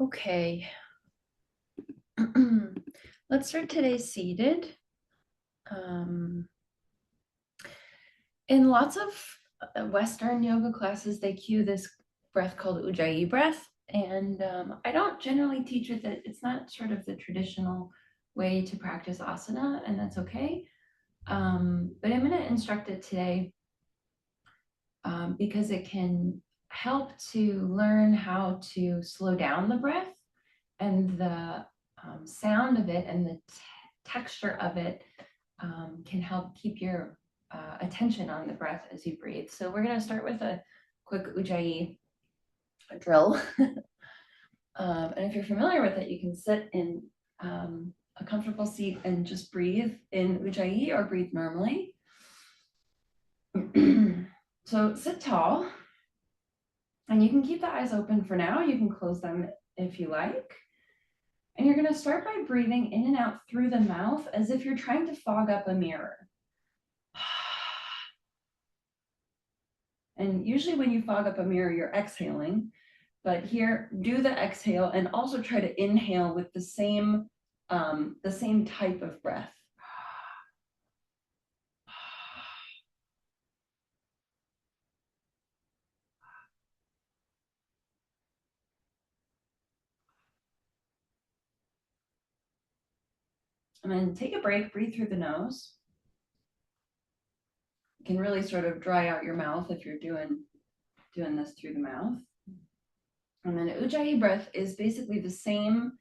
Okay. Let's start today seated. Um, in lots of Western yoga classes, they cue this breath called ujjayi breath. And I don't generally teach with it. It's not sort of the traditional way to practice asana, and that's okay. But I'm going to instruct it today because it can help to learn how to slow down the breath and the sound of it and the texture of it can help keep your attention on the breath as you breathe. So we're going to start with a quick ujjayi drill. And if you're familiar with it, you can sit in a comfortable seat and just breathe in ujjayi or breathe normally. So sit tall, and you can keep the eyes open for now. You can close them if you like. And you're going to start by breathing in and out through the mouth as if you're trying to fog up a mirror. And usually when you fog up a mirror, you're exhaling. But here, do the exhale and also try to inhale with the same type of breath. And then take a break, breathe through the nose. You can really sort of dry out your mouth if you're doing this through the mouth. And then ujjayi breath is basically the same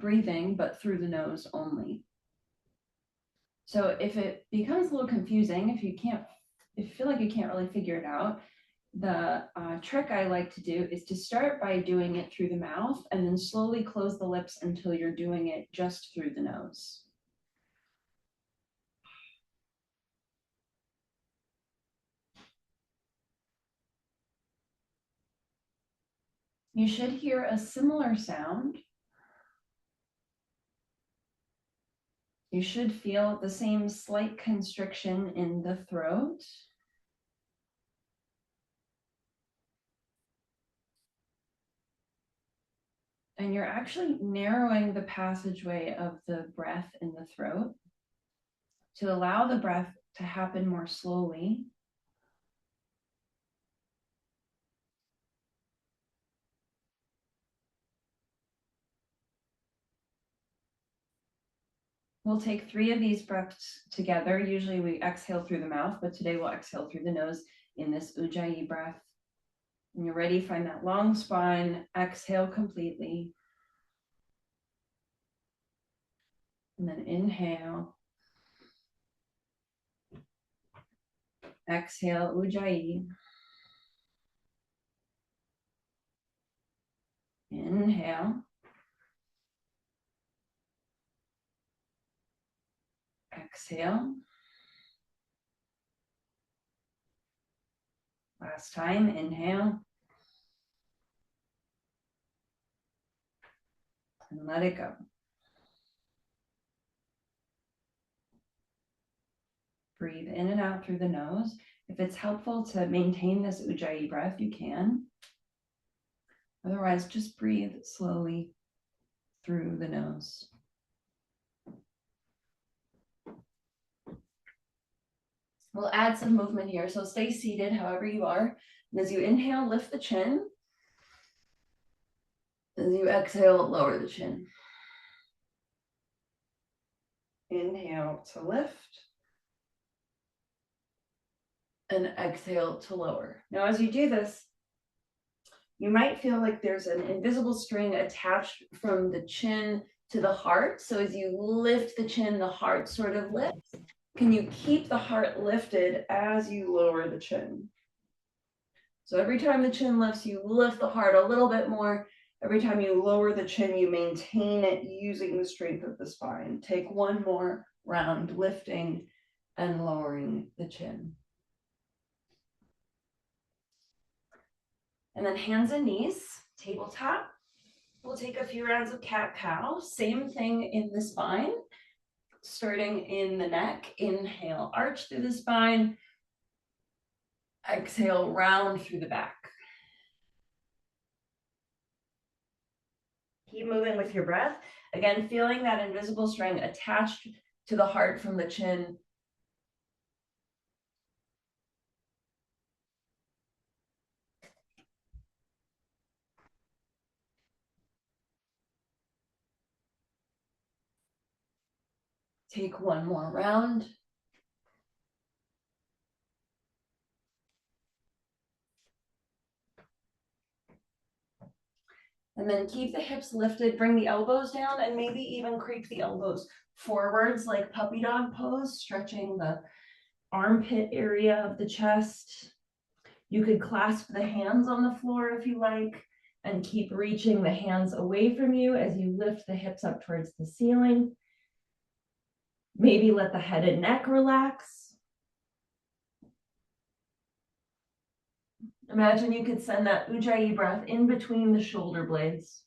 breathing, but through the nose only. So if it becomes a little confusing, if you feel like you can't really figure it out, the trick I like to do is to start by doing it through the mouth and then slowly close the lips until you're doing it just through the nose. You should hear a similar sound. You should feel the same slight constriction in the throat. And you're actually narrowing the passageway of the breath in the throat to allow the breath to happen more slowly. We'll take 3 of these breaths together. Usually we exhale through the mouth, but today we'll exhale through the nose in this ujjayi breath. When you're ready, find that long spine, exhale completely. And then inhale. Exhale, ujjayi. Inhale. Exhale. Last time, inhale. And let it go. Breathe in and out through the nose. If it's helpful to maintain this ujjayi breath, you can. Otherwise, just breathe slowly through the nose. We'll add some movement here. So stay seated however you are. And as you inhale, lift the chin. As you exhale, lower the chin. Inhale to lift. And exhale to lower. Now, as you do this, you might feel like there's an invisible string attached from the chin to the heart. So as you lift the chin, the heart sort of lifts. Can you keep the heart lifted as you lower the chin? So every time the chin lifts, you lift the heart a little bit more. Every time you lower the chin, you maintain it using the strength of the spine. Take one more round, lifting and lowering the chin. And then hands and knees, tabletop. We'll take a few rounds of cat-cow. Same thing in the spine. Starting in the neck, inhale, arch through the spine. Exhale, round through the back. Keep moving with your breath. Again, feeling that invisible string attached to the heart from the chin. Take one more round. And then keep the hips lifted, bring the elbows down, and maybe even creep the elbows forwards like puppy dog pose, stretching the armpit area of the chest. You could clasp the hands on the floor if you like, and keep reaching the hands away from you as you lift the hips up towards the ceiling. Maybe let the head and neck relax. Imagine you could send that ujjayi breath in between the shoulder blades.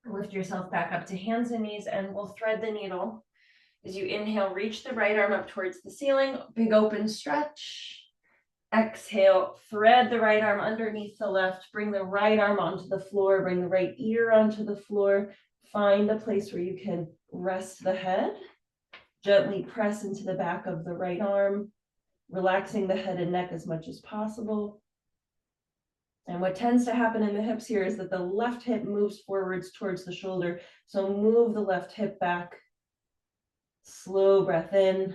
Lift yourself back up to hands and knees, and we'll thread the needle. As you inhale, reach the right arm up towards the ceiling, big open stretch. Exhale, thread the right arm underneath the left, bring the right arm onto the floor, bring the right ear onto the floor. Find a place where you can rest the head. Gently press into the back of the right arm, relaxing the head and neck as much as possible. And what tends to happen in the hips here is that the left hip moves forwards towards the shoulder. So move the left hip back. Slow breath in.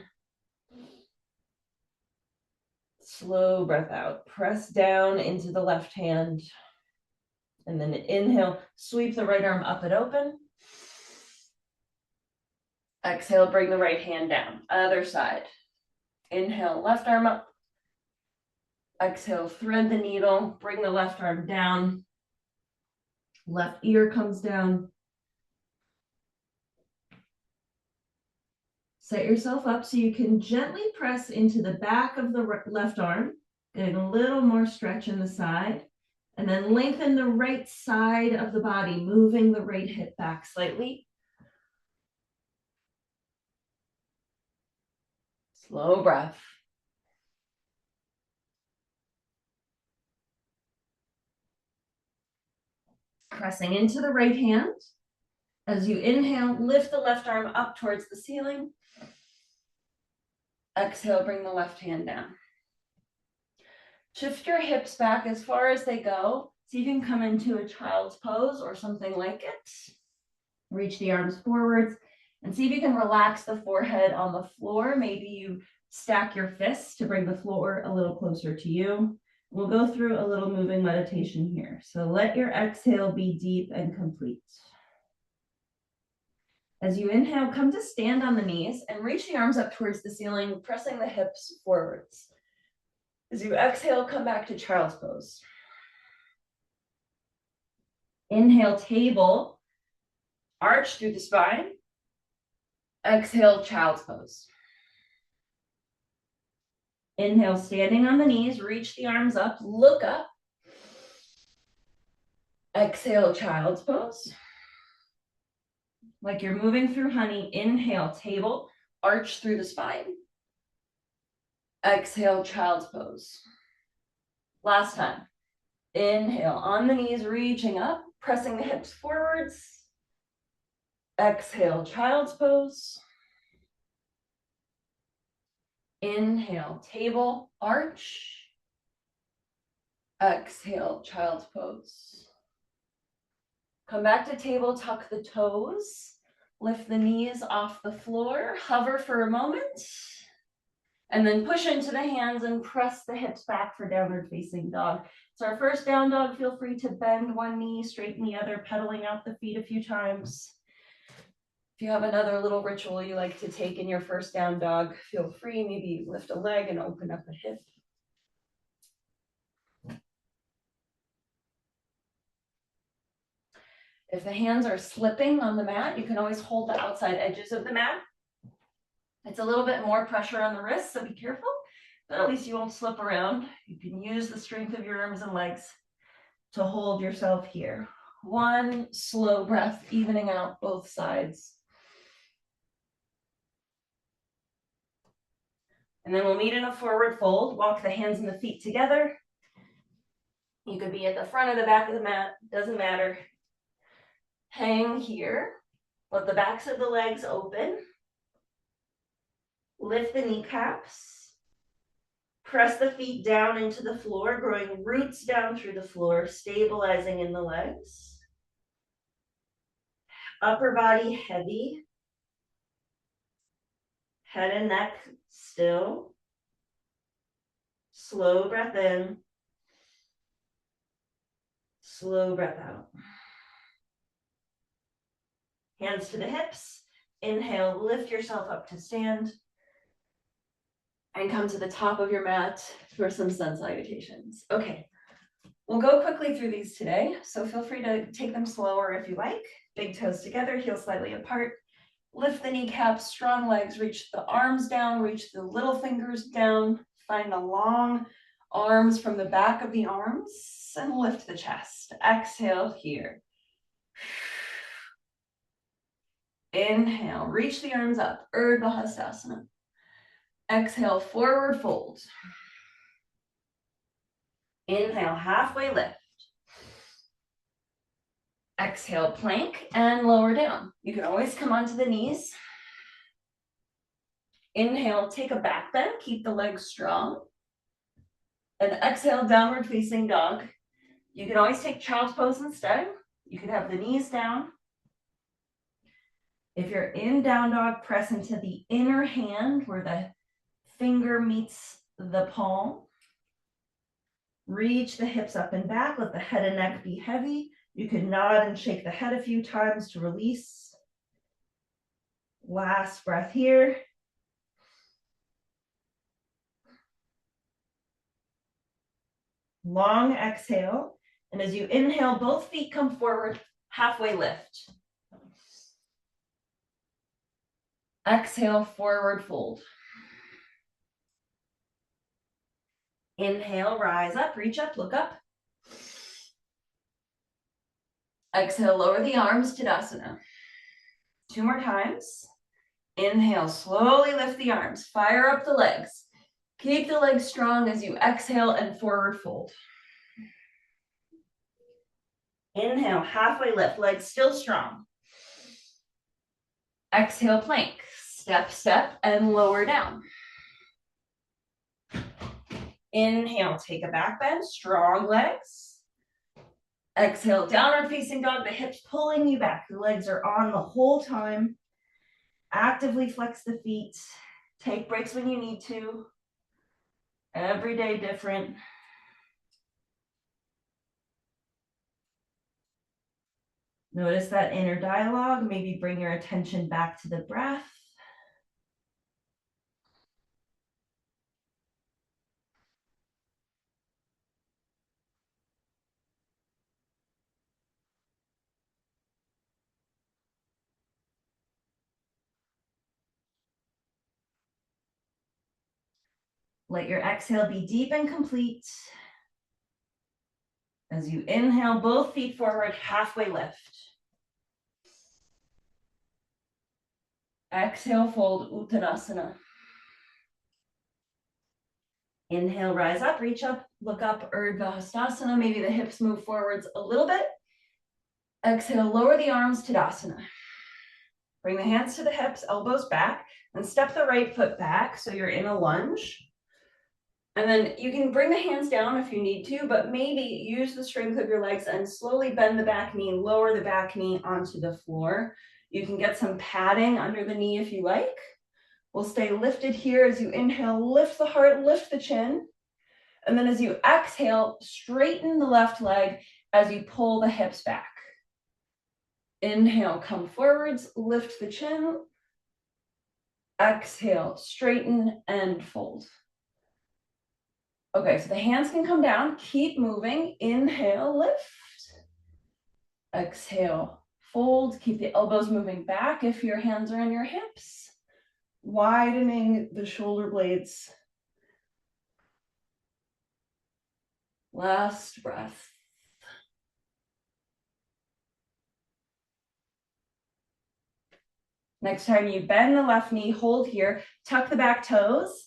Slow breath out. Press down into the left hand. And then inhale, sweep the right arm up and open. Exhale, bring the right hand down. Other side. Inhale, left arm up. Exhale, thread the needle, bring the left arm down. Left ear comes down. Set yourself up so you can gently press into the back of the left arm, getting a little more stretch in the side, and then lengthen the right side of the body, moving the right hip back slightly. Slow breath. Pressing into the right hand. As you inhale, lift the left arm up towards the ceiling. Exhale, bring the left hand down. Shift your hips back as far as they go. See if you can come into a child's pose or something like it. Reach the arms forwards and see if you can relax the forehead on the floor. Maybe you stack your fists to bring the floor a little closer to you. We'll go through a little moving meditation here. So let your exhale be deep and complete. As you inhale, come to stand on the knees and reach the arms up towards the ceiling, pressing the hips forwards. As you exhale, come back to child's pose. Inhale, table, arch through the spine. Exhale, child's pose. Inhale, standing on the knees, reach the arms up, look up. Exhale, child's pose. Like you're moving through honey, inhale, table, arch through the spine. Exhale, child's pose. Last time. Inhale, on the knees, reaching up, pressing the hips forwards. Exhale, child's pose. Inhale, table, arch. Exhale, child's pose. Come back to table, tuck the toes. Lift the knees off the floor, hover for a moment. And then push into the hands and press the hips back for downward facing dog. It's our first down dog. Feel free to bend one knee, straighten the other, pedaling out the feet a few times. If you have another little ritual you like to take in your first down dog, feel free. Maybe lift a leg and open up a hip. If the hands are slipping on the mat, you can always hold the outside edges of the mat. It's a little bit more pressure on the wrists, so be careful, but at least you won't slip around. You can use the strength of your arms and legs to hold yourself here. One slow breath, evening out both sides. And then we'll meet in a forward fold. Walk the hands and the feet together. You could be at the front or the back of the mat, doesn't matter. Hang here. Let the backs of the legs open. Lift the kneecaps. Press the feet down into the floor, growing roots down through the floor, stabilizing in the legs. Upper body heavy. Head and neck still. Slow breath in. Slow breath out. Hands to the hips. Inhale, lift yourself up to stand. And come to the top of your mat for some sun salutations. Okay, we'll go quickly through these today, so feel free to take them slower if you like. Big toes together, heels slightly apart. Lift the kneecaps, strong legs, reach the arms down, reach the little fingers down. Find the long arms from the back of the arms and lift the chest. Exhale here. Inhale, reach the arms up, Urdhva Hastasana. Exhale, forward fold. Inhale, halfway lift. Exhale, plank and lower down. You can always come onto the knees. Inhale, take a back bend, keep the legs strong. And exhale, downward facing dog. You can always take child's pose instead. You can have the knees down. If you're in down dog, press into the inner hand where the finger meets the palm. Reach the hips up and back. Let the head and neck be heavy. You can nod and shake the head a few times to release. Last breath here. Long exhale. And as you inhale, both feet come forward, halfway lift. Exhale, forward fold. Inhale, rise up, reach up, look up. Exhale, lower the arms, Tadasana. 2 more times. Inhale, slowly lift the arms, fire up the legs. Keep the legs strong as you exhale and forward fold. Inhale, halfway lift, legs still strong. Exhale, plank. Step, step, and lower down. Inhale, take a back bend, strong legs. Exhale, downward facing dog, the hips pulling you back. The legs are on the whole time. Actively flex the feet. Take breaks when you need to. Every day different. Notice that inner dialogue. Maybe bring your attention back to the breath. Let your exhale be deep and complete. As you inhale, both feet forward, halfway lift. Exhale, fold, Uttanasana. Inhale, rise up, reach up, look up, Urdhva Hastasana. Maybe the hips move forwards a little bit. Exhale, lower the arms, Tadasana. Bring the hands to the hips, elbows back, and step the right foot back so you're in a lunge. And then you can bring the hands down if you need to, but maybe use the strength of your legs and slowly bend the back knee, lower the back knee onto the floor. You can get some padding under the knee if you like. We'll stay lifted here as you inhale, lift the heart, lift the chin. And then as you exhale, straighten the left leg as you pull the hips back. Inhale, come forwards, lift the chin. Exhale, straighten and fold. Okay, so the hands can come down. Keep moving. Inhale, lift. Exhale, fold. Keep the elbows moving back if your hands are on your hips. Widening the shoulder blades. Last breath. Next time you bend the left knee, hold here, tuck the back toes.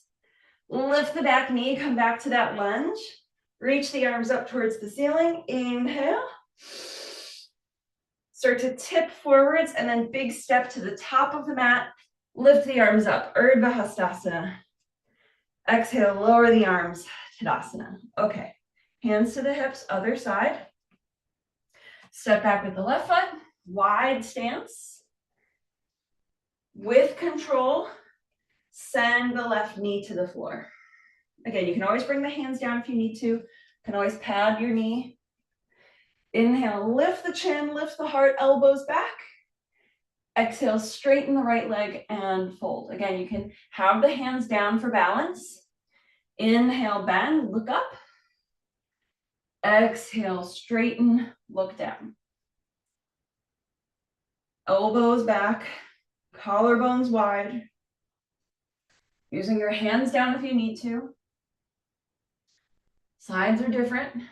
Lift the back knee, come back to that lunge. Reach the arms up towards the ceiling. Inhale. Start to tip forwards and then big step to the top of the mat. Lift the arms up, Urdhva Hastasana. Exhale, lower the arms, Tadasana. Okay, hands to the hips, other side. Step back with the left foot, wide stance. With control, send the left knee to the floor. Again, you can always bring the hands down if you need to. You can always pad your knee. Inhale, lift the chin, lift the heart, elbows back. Exhale, straighten the right leg and fold. Again, you can have the hands down for balance. Inhale, bend, look up. Exhale, straighten, look down. Elbows back, collarbones wide. Using your hands down if you need to. Sides are different.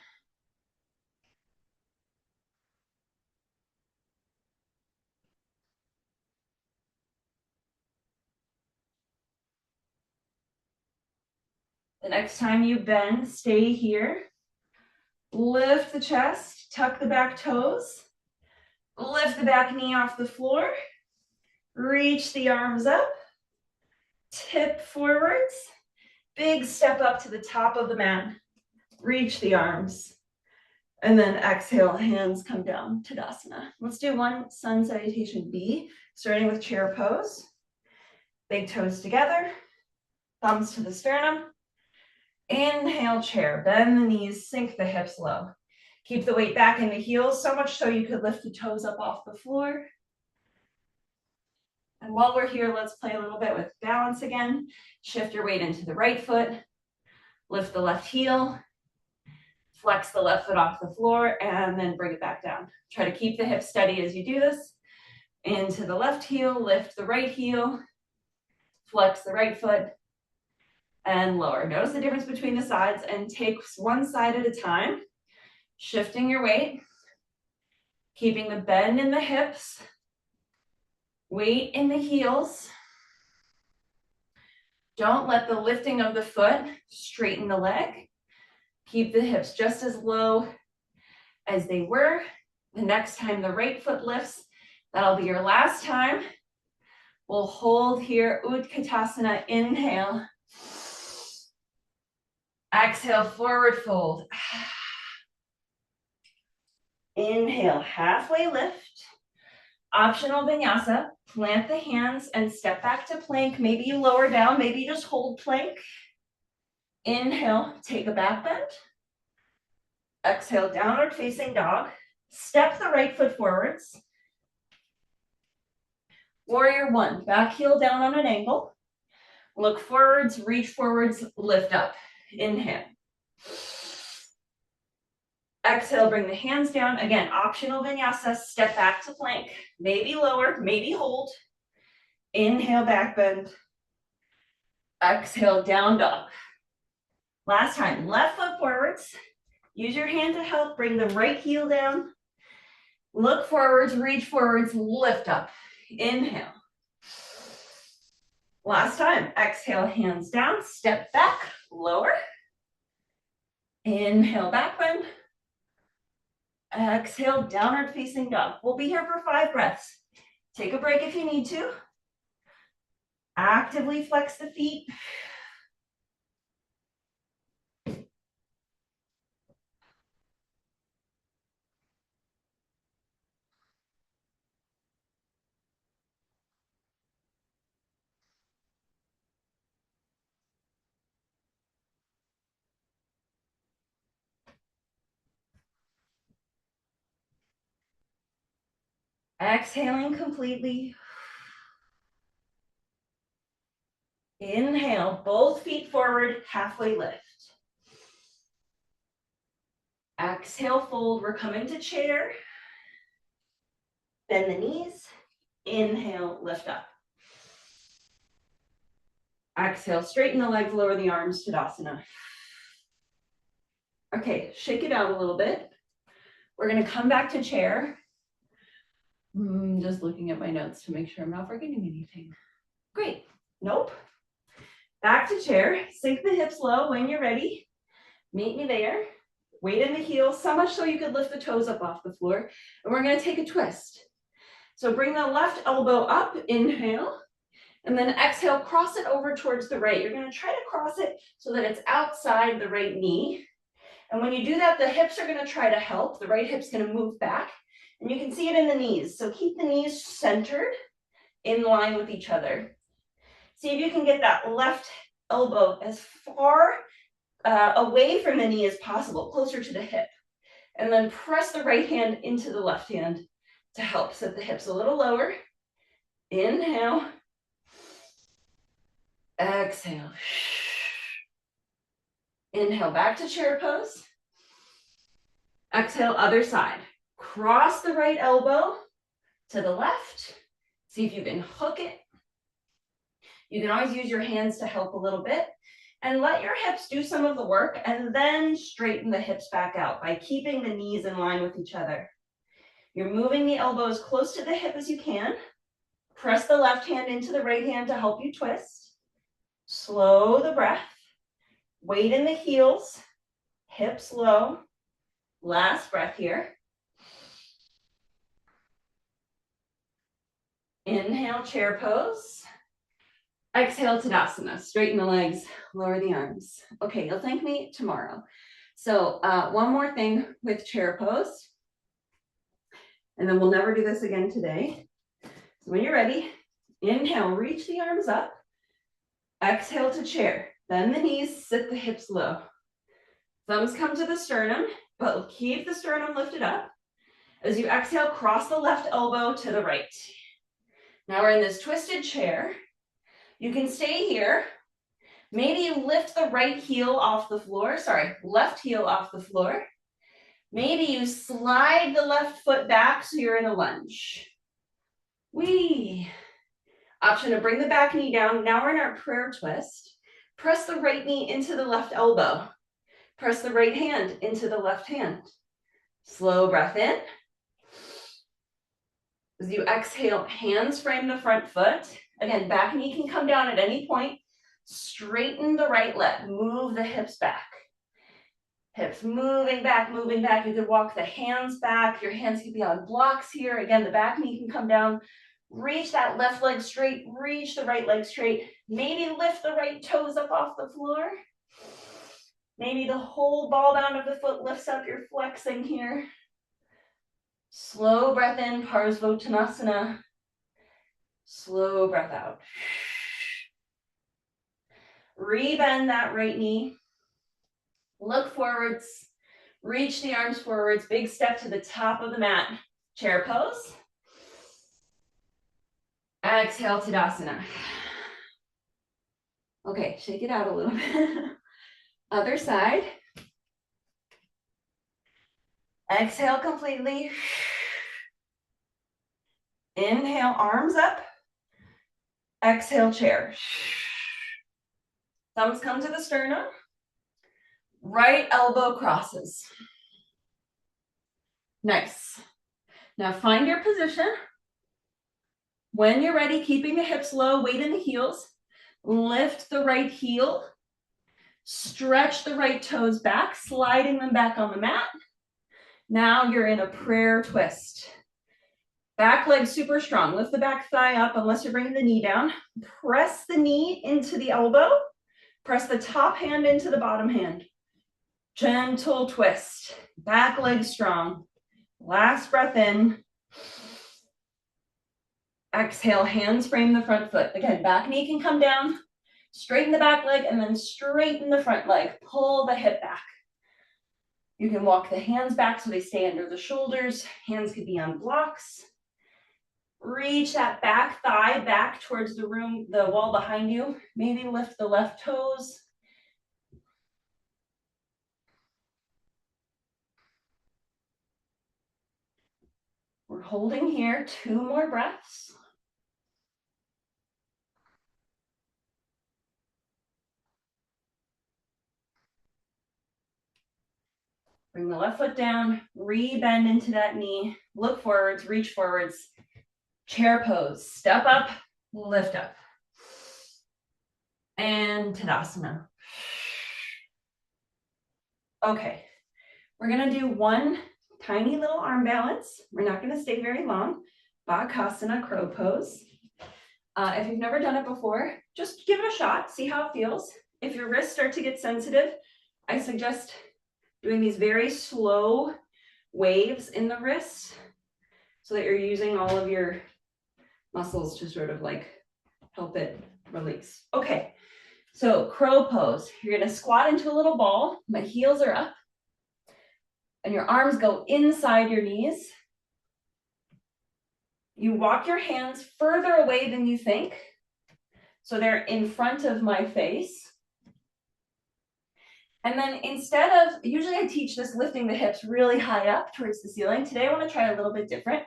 The next time you bend, stay here. Lift the chest, tuck the back toes. Lift the back knee off the floor. Reach the arms up. Tip forwards. Big step up to the top of the mat. Reach the arms. And then exhale, hands come down, Tadasana. Let's do one sun salutation B, starting with chair pose. Big toes together, thumbs to the sternum. Inhale, chair, bend the knees, sink the hips low. Keep the weight back in the heels, so much so you could lift the toes up off the floor. And while we're here, let's play a little bit with balance again. Shift your weight into the right foot, lift the left heel, flex the left foot off the floor, and then bring it back down. Try to keep the hips steady as you do this. Into the left heel, lift the right heel, flex the right foot, and lower. Notice the difference between the sides and take one side at a time, shifting your weight, keeping the bend in the hips, weight in the heels. Don't let the lifting of the foot straighten the leg. Keep the hips just as low as they were. The next time the right foot lifts, that'll be your last time. We'll hold here, Utkatasana, inhale. Exhale, forward fold. Inhale, halfway lift. Optional vinyasa, plant the hands and step back to plank. Maybe you lower down, maybe you just hold plank. Inhale, take a back bend. Exhale, downward facing dog. Step the right foot forwards. Warrior one, back heel down on an angle. Look forwards, reach forwards, lift up. Inhale. Exhale, bring the hands down. Again, optional vinyasa, step back to plank. Maybe lower, maybe hold. Inhale, back bend. Exhale, down dog. Last time, left foot forwards. Use your hand to help, bring the right heel down. Look forwards, reach forwards, lift up. Inhale. Last time, exhale, hands down, step back, lower. Inhale, back bend. Exhale, downward facing dog. We'll be here for 5 breaths. Take a break if you need to. Actively flex the feet. Exhaling completely. Inhale, both feet forward, halfway lift. Exhale, fold. We're coming to chair. Bend the knees. Inhale, lift up. Exhale, straighten the legs, lower the arms, Tadasana. Okay, shake it out a little bit. We're going to come back to chair. Just looking at my notes to make sure I'm not forgetting anything. Great. Nope. Back to chair, sink the hips low when you're ready. Meet me there. Weight in the heels, so much so you could lift the toes up off the floor. And we're gonna take a twist. So bring the left elbow up, inhale, and then exhale, cross it over towards the right. You're gonna try to cross it so that it's outside the right knee. And when you do that, the hips are gonna try to help. The right hip's gonna move back, and you can see it in the knees. So keep the knees centered in line with each other. See if you can get that left elbow as far away from the knee as possible, closer to the hip. And then press the right hand into the left hand to help. Set the hips a little lower. Inhale. Exhale. Inhale, back to chair pose. Exhale, other side. Cross the right elbow to the left. See if you can hook it. You can always use your hands to help a little bit. And let your hips do some of the work, and then straighten the hips back out by keeping the knees in line with each other. You're moving the elbows close to the hip as you can. Press the left hand into the right hand to help you twist. Slow the breath. Weight in the heels, hips low. Last breath here. Inhale, chair pose. Exhale, Tadasana. Straighten the legs, lower the arms. Okay, you'll thank me tomorrow. So one more thing with chair pose, and then we'll never do this again today. So when you're ready, inhale, reach the arms up. Exhale to chair. Bend the knees, sit the hips low. Thumbs come to the sternum, but keep the sternum lifted up. As you exhale, cross the left elbow to the right. Now we're in this twisted chair. You can stay here. Maybe you lift the right heel off the floor. Sorry, left heel off the floor. Maybe you slide the left foot back so you're in a lunge. Whee. Option to bring the back knee down. Now we're in our prayer twist. Press the right knee into the left elbow. Press the right hand into the left hand. Slow breath in. As you exhale, hands frame the front foot. Again, back knee can come down at any point. Straighten the right leg. Move the hips back. Hips moving back, moving back. You could walk the hands back. Your hands could be on blocks here. Again, the back knee can come down. Reach that left leg straight. Reach the right leg straight. Maybe lift the right toes up off the floor. Maybe the whole ball down of the foot lifts up. You're flexing here. Slow breath in, Parsvottanasana. Slow breath out. Rebend that right knee. Look forwards. Reach the arms forwards. Big step to the top of the mat. Chair pose. Exhale, Tadasana. Okay, shake it out a little bit. Other side. Exhale completely. Inhale, arms up. Exhale, chair. Thumbs come to the sternum. Right elbow crosses. Nice. Now find your position. When you're ready, keeping the hips low, weight in the heels. Lift the right heel. Stretch the right toes back, sliding them back on the mat. Now you're in a prayer twist. Back leg super strong. Lift the back thigh up unless you're bringing the knee down. Press the knee into the elbow. Press the top hand into the bottom hand. Gentle twist. Back leg strong. Last breath in. Exhale, hands frame the front foot. Again, back knee can come down. Straighten the back leg and then straighten the front leg. Pull the hip back. You can walk the hands back so they stay under the shoulders. Hands could be on blocks. Reach that back thigh back towards the wall behind you. Maybe lift the left toes. We're holding here, 2 more breaths. Bring the left foot down, re-bend into that knee, look forwards, reach forwards, chair pose, step up, lift up. and Tadasana. Okay, we're gonna do one tiny little arm balance. We're not gonna stay very long. Bakasana, crow pose. If you've never done it before, just give it a shot, see how it feels. If your wrists start to get sensitive, I suggest doing these very slow waves in the wrists so that you're using all of your muscles to sort of like help it release. Okay, so crow pose. You're gonna squat into a little ball. My heels are up and your arms go inside your knees. You walk your hands further away than you think. So they're in front of my face. And then instead of, usually I teach this lifting the hips really high up towards the ceiling. Today I want to try a little bit different.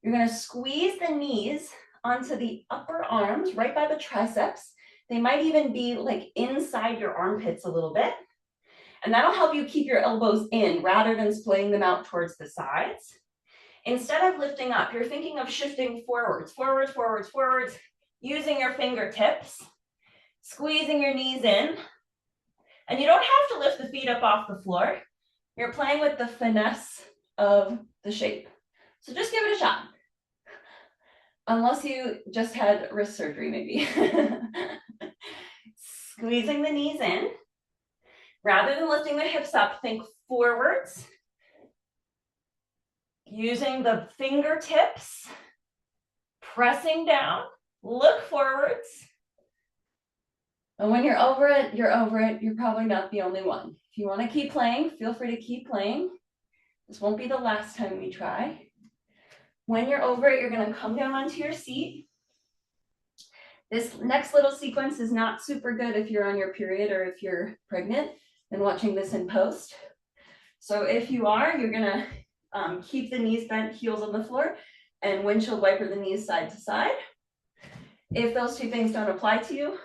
You're going to squeeze the knees onto the upper arms right by the triceps. They might even be like inside your armpits a little bit. And that'll help you keep your elbows in rather than splaying them out towards the sides. Instead of lifting up, you're thinking of shifting forwards, forwards, forwards, forwards, using your fingertips, squeezing your knees in. And you don't have to lift the feet up off the floor. You're playing with the finesse of the shape. So just give it a shot. Unless you just had wrist surgery, maybe. Squeezing the knees in. Rather than lifting the hips up, think forwards. Using the fingertips, pressing down, look forwards. And when you're over it, you're over it. You're probably not the only one. If you want to keep playing, feel free to keep playing. This won't be the last time we try. When you're over it, you're going to come down onto your seat. This next little sequence is not super good if you're on your period or if you're pregnant and watching this in post. So if you are, you're going to keep the knees bent, heels on the floor, and windshield wiper the knees side to side. If those two things don't apply to you,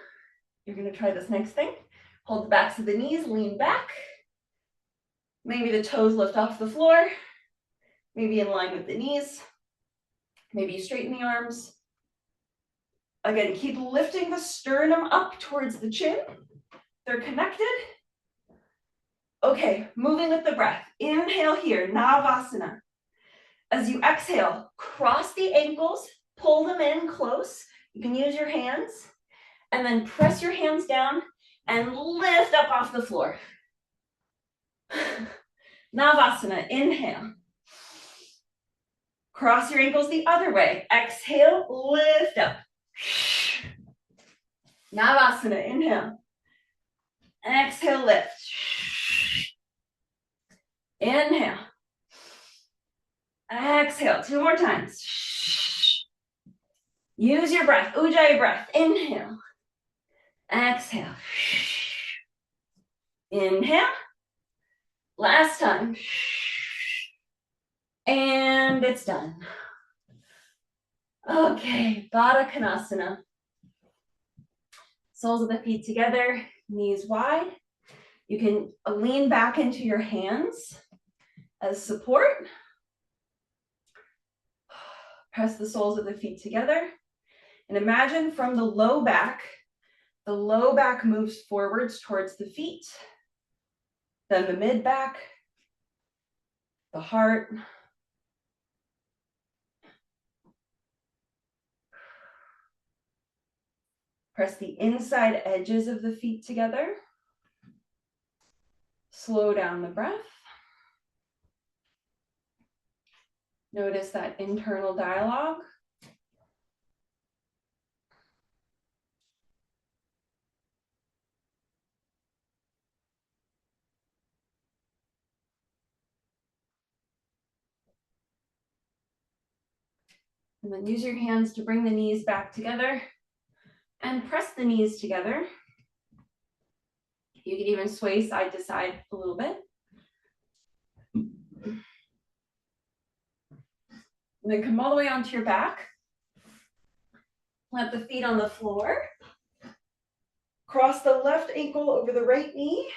you're going to try this next thing. Hold the backs of the knees, lean back. Maybe the toes lift off the floor. Maybe in line with the knees. Maybe you straighten the arms. Again, keep lifting the sternum up towards the chin. They're connected. Okay, moving with the breath. Inhale here, Navasana. As you exhale, cross the ankles, pull them in close. You can use your hands. And then press your hands down and lift up off the floor. Navasana, inhale. Cross your ankles the other way. Exhale, lift up. Navasana, inhale. Exhale, lift. Inhale. Exhale, 2 more times. Use your breath, ujjayi breath. Inhale. Exhale. Inhale. Last time. And it's done. Okay, Baddha Konasana. Soles of the feet together, knees wide. You can lean back into your hands as support. Press the soles of the feet together. And imagine from the low back moves forwards towards the feet, then the mid back, the heart. Press the inside edges of the feet together. Slow down the breath. Notice that internal dialogue. And then use your hands to bring the knees back together and press the knees together. You can even sway side to side a little bit. And then come all the way onto your back. Plant the feet on the floor. Cross the left ankle over the right knee.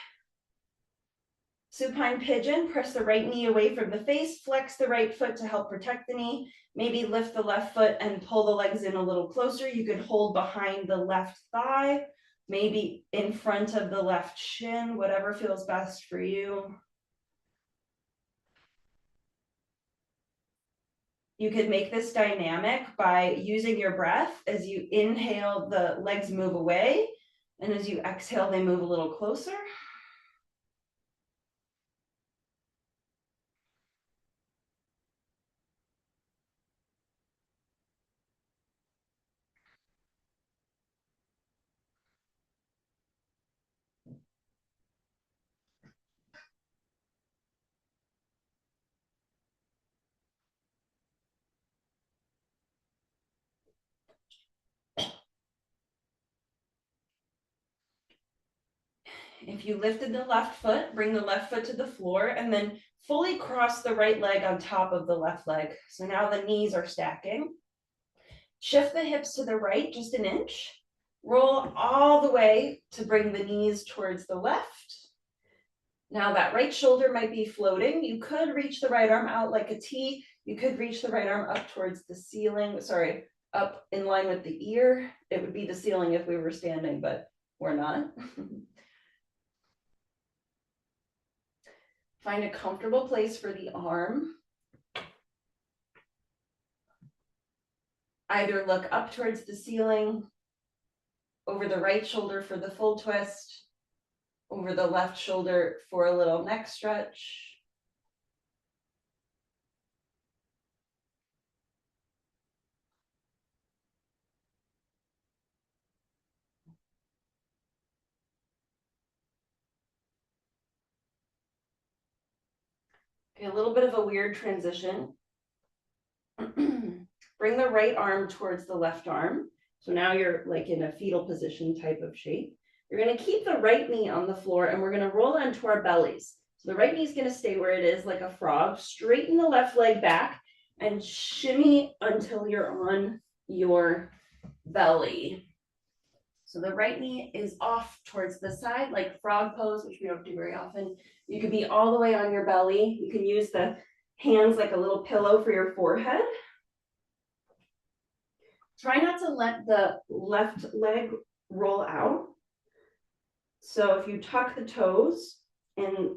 Supine pigeon, press the right knee away from the face, flex the right foot to help protect the knee. Maybe lift the left foot and pull the legs in a little closer. You could hold behind the left thigh maybe in front of the left shin, whatever feels best for you. You could make this dynamic by using your breath. As you inhale, the legs move away, and as you exhale, they move a little closer. If you lifted the left foot, bring the left foot to the floor and then fully cross the right leg on top of the left leg. So now the knees are stacking. Shift the hips to the right just an inch. Roll all the way to bring the knees towards the left. Now that right shoulder might be floating. You could reach the right arm out like a T. You could reach the right arm up towards the ceiling. Sorry, up in line with the ear. It would be the ceiling if we were standing, but we're not. Find a comfortable place for the arm. Either look up towards the ceiling, over the right shoulder for the full twist, over the left shoulder for a little neck stretch. Okay, a little bit of a weird transition. Bring the right arm towards the left arm. So now you're like in a fetal position type of shape. You're going to keep the right knee on the floor and we're going to roll onto our bellies. So the right knee is going to stay where it is like a frog. Straighten the left leg back and shimmy until you're on your belly. So the right knee is off towards the side, like frog pose, which we don't do very often. You could be all the way on your belly. You can use the hands like a little pillow for your forehead. Try not to let the left leg roll out. So if you tuck the toes and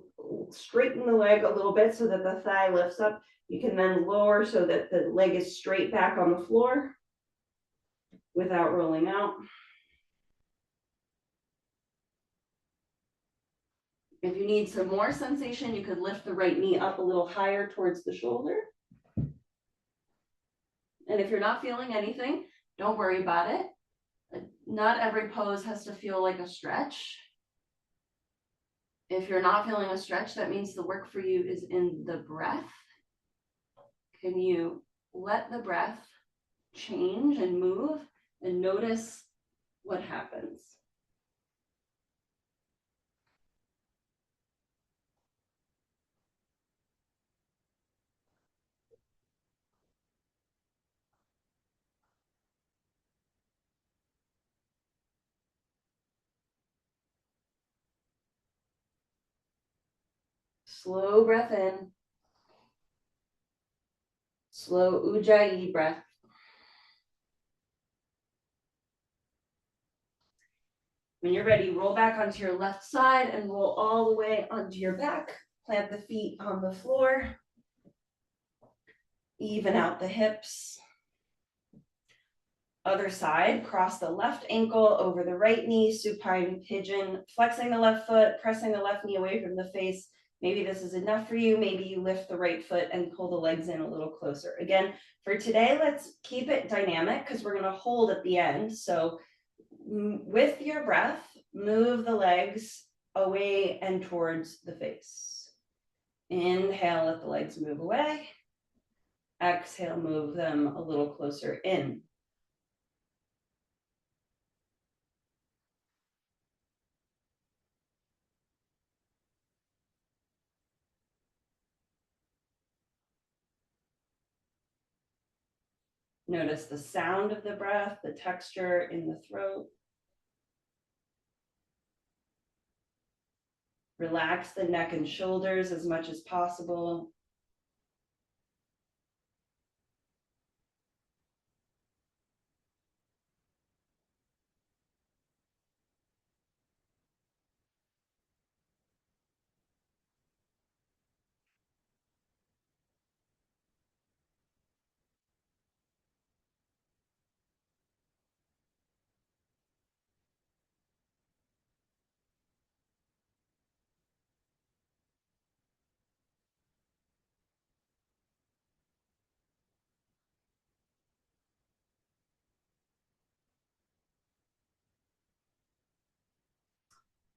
straighten the leg a little bit so that the thigh lifts up, you can then lower so that the leg is straight back on the floor without rolling out. If you need some more sensation, you could lift the right knee up a little higher towards the shoulder. And if you're not feeling anything, don't worry about it. Not every pose has to feel like a stretch. If you're not feeling a stretch, that means the work for you is in the breath. Can you let the breath change and move and notice what happens? Slow breath in. Slow ujjayi breath. When you're ready, roll back onto your left side and roll all the way onto your back. Plant the feet on the floor. Even out the hips. Other side, cross the left ankle over the right knee, supine pigeon, flexing the left foot, pressing the left knee away from the face. Maybe this is enough for you. Maybe you lift the right foot and pull the legs in a little closer. Again, for today, let's keep it dynamic because we're going to hold at the end. So with your breath, move the legs away and towards the face. Inhale, let the legs move away. Exhale, move them a little closer in. Notice the sound of the breath, the texture in the throat. Relax the neck and shoulders as much as possible.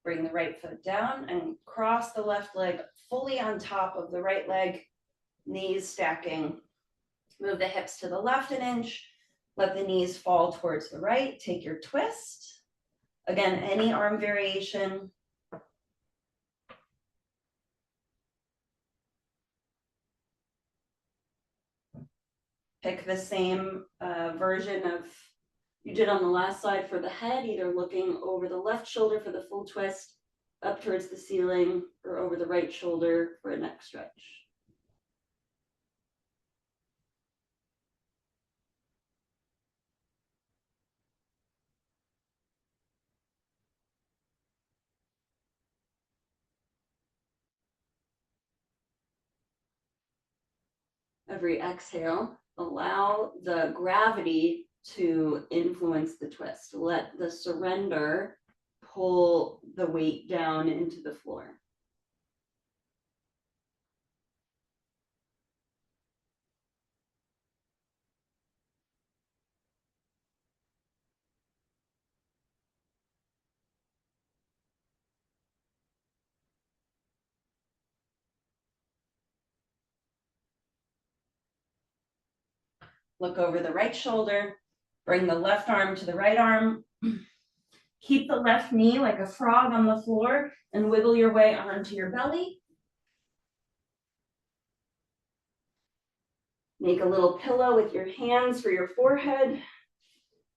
Bring the right foot down and cross the left leg fully on top of the right leg, knees stacking. Move the hips to the left an inch. Let the knees fall towards the right. Take your twist. Again, any arm variation. Pick the same version of you did on the last side for the head, either looking over the left shoulder for the full twist, up towards the ceiling, or over the right shoulder for a neck stretch. Every exhale, allow the gravity to influence the twist. Let the surrender pull the weight down into the floor. Look over the right shoulder, bring the left arm to the right arm. Keep the left knee like a frog on the floor and wiggle your way onto your belly. Make a little pillow with your hands for your forehead.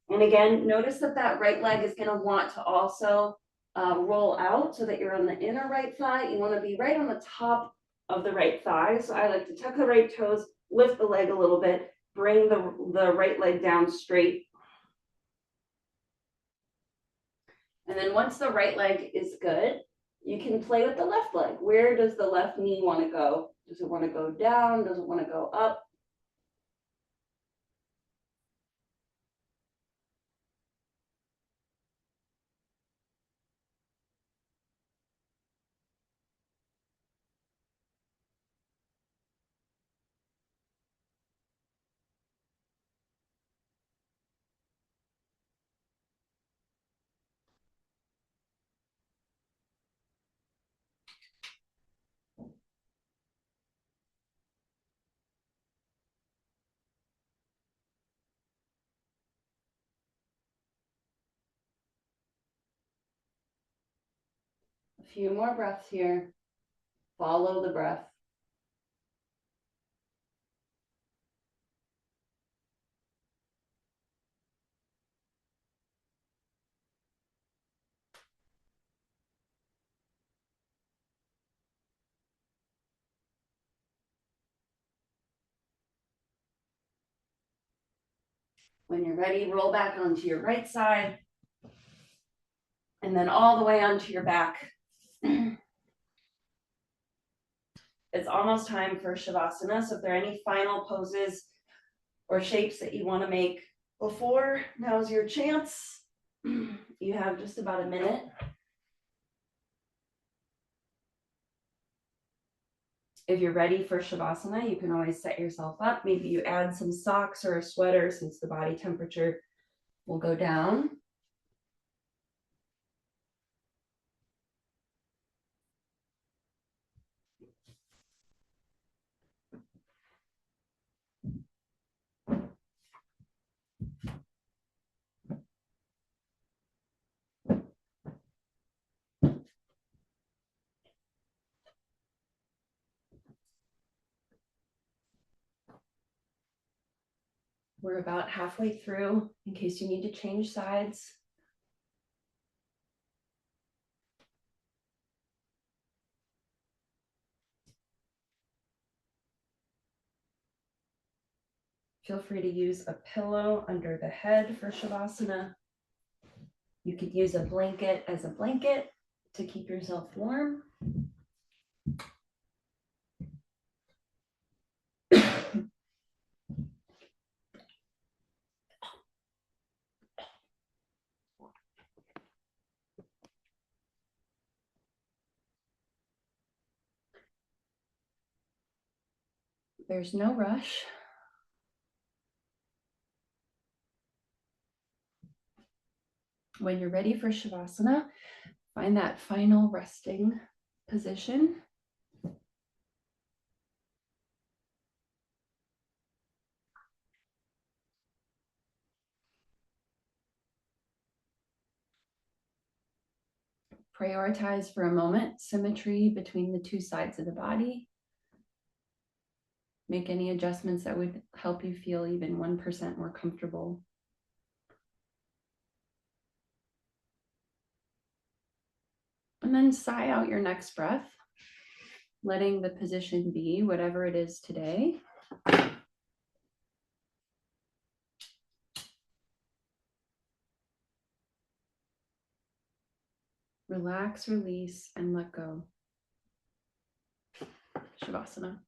And again, notice that that right leg is going to want to also roll out so that you're on the inner right thigh. You want to be right on the top of the right thigh. So I like to tuck the right toes, lift the leg a little bit, bring the right leg down straight. And then once the right leg is good, you can play with the left leg. Where does the left knee want to go? Does it want to go down? Does it want to go up? A few more breaths here. Follow the breath. When you're ready, roll back onto your right side and then all the way onto your back. It's almost time for Shavasana. So if there are any final poses or shapes that you want to make before, now's your chance. You have just about a minute. If you're ready for Shavasana, you can always set yourself up. Maybe you add some socks or a sweater since the body temperature will go down. We're about halfway through in case you need to change sides. Feel free to use a pillow under the head for Shavasana. You could use a blanket as a blanket to keep yourself warm. There's no rush. When you're ready for Shavasana, Find that final resting position. Prioritize for a moment symmetry between the two sides of the body. Make any adjustments that would help you feel even 1% more comfortable. And then sigh out your next breath, letting the position be whatever it is today. Relax, release, and let go. Shavasana.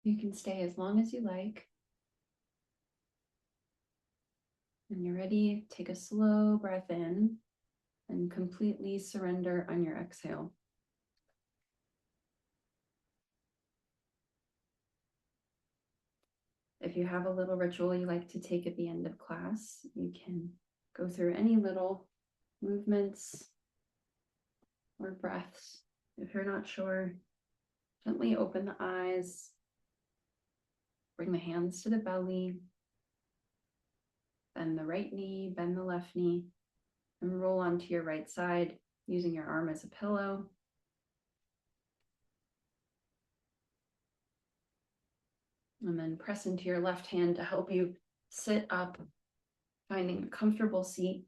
You can stay as long as you like. When you're ready, take a slow breath in and completely surrender on your exhale. If you have a little ritual you like to take at the end of class, you can go through any little movements or breaths. If you're not sure, gently open the eyes, bring the hands to the belly, bend the right knee, bend the left knee, and roll onto your right side using your arm as a pillow. And then press into your left hand to help you sit up, finding a comfortable seat.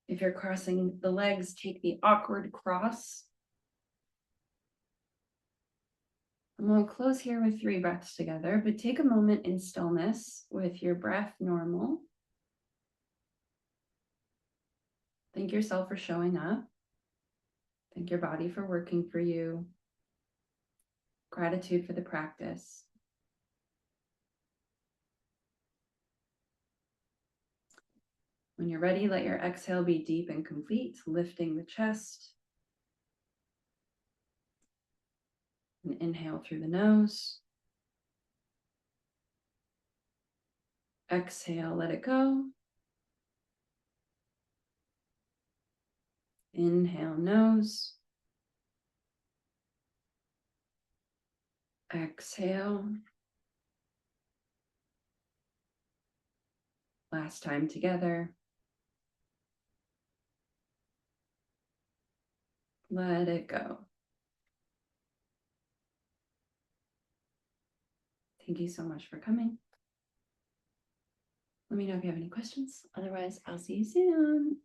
If you're crossing the legs, take the awkward cross. And we'll close here with 3 breaths together, but take a moment in stillness with your breath normal. Thank yourself for showing up. Thank your body for working for you. Gratitude for the practice. When you're ready, let your exhale be deep and complete, lifting the chest. And inhale through the nose. Exhale, let it go. Inhale, nose. Exhale. Last time together. Let it go. Thank you so much for coming. Let me know if you have any questions. Otherwise, I'll see you soon.